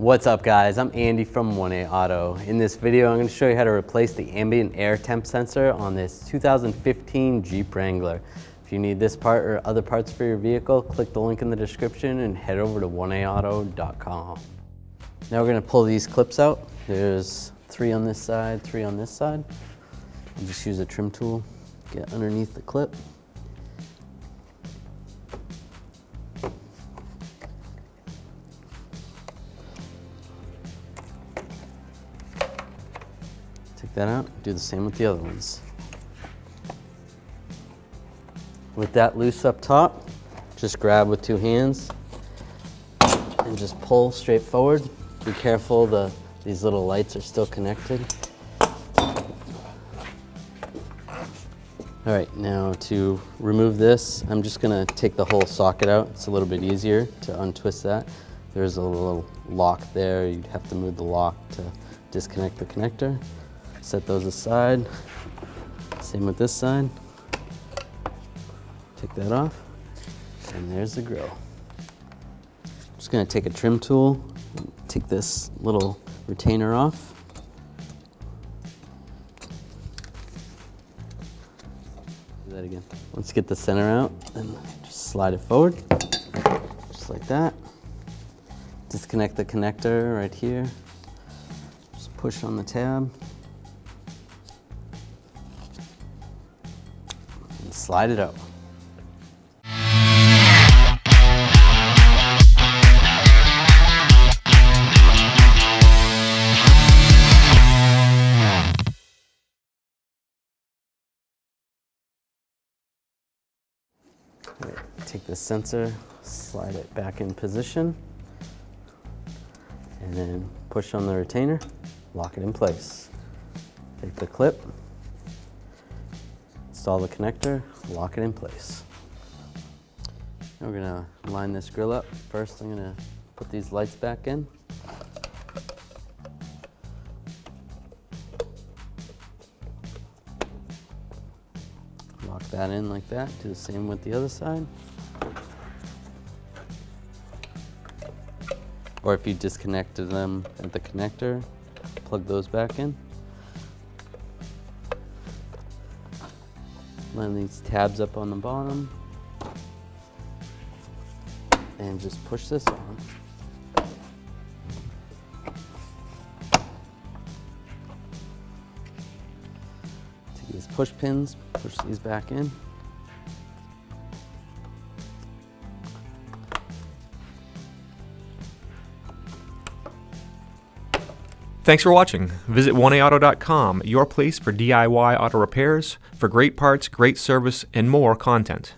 What's up guys, I'm Andy from 1A Auto. In this video, I'm going to show you how to replace the ambient air temp sensor on this 2015 Jeep Wrangler. If you need this part or other parts for your vehicle, click the link in the description and head over to 1aauto.com. Now we're going to pull these clips out. There's 3 on this side, 3 on this side. You just use a trim tool, get underneath the clip. Take that out, do the same with the other ones. With that loose up top, just grab with 2 hands and just pull straight forward. Be careful, these little lights are still connected. All right, now to remove this, I'm just gonna take the whole socket out. It's a little bit easier to untwist that. There's a little lock there. You'd have to move the lock to disconnect the connector. Set those aside. Same with this side. Take that off, and there's the grill. Just gonna take a trim tool, take this little retainer off. Do that again. Let's get the center out and just slide it forward, just like that. Disconnect the connector right here. Just push on the tab. And slide it out. Right, take the sensor, slide it back in position, and then push on the retainer, lock it in place. Take the clip, install the connector, lock it in place. Now we're gonna line this grill up. First, I'm gonna put these lights back in. Lock that in like that. Do the same with the other side. Or if you disconnected them at the connector, plug those back in. Line these tabs up on the bottom. And just push this on. Take these push pins, push these back in. Thanks for watching. Visit 1aauto.com, your place for DIY auto repairs, for great parts, great service, and more content.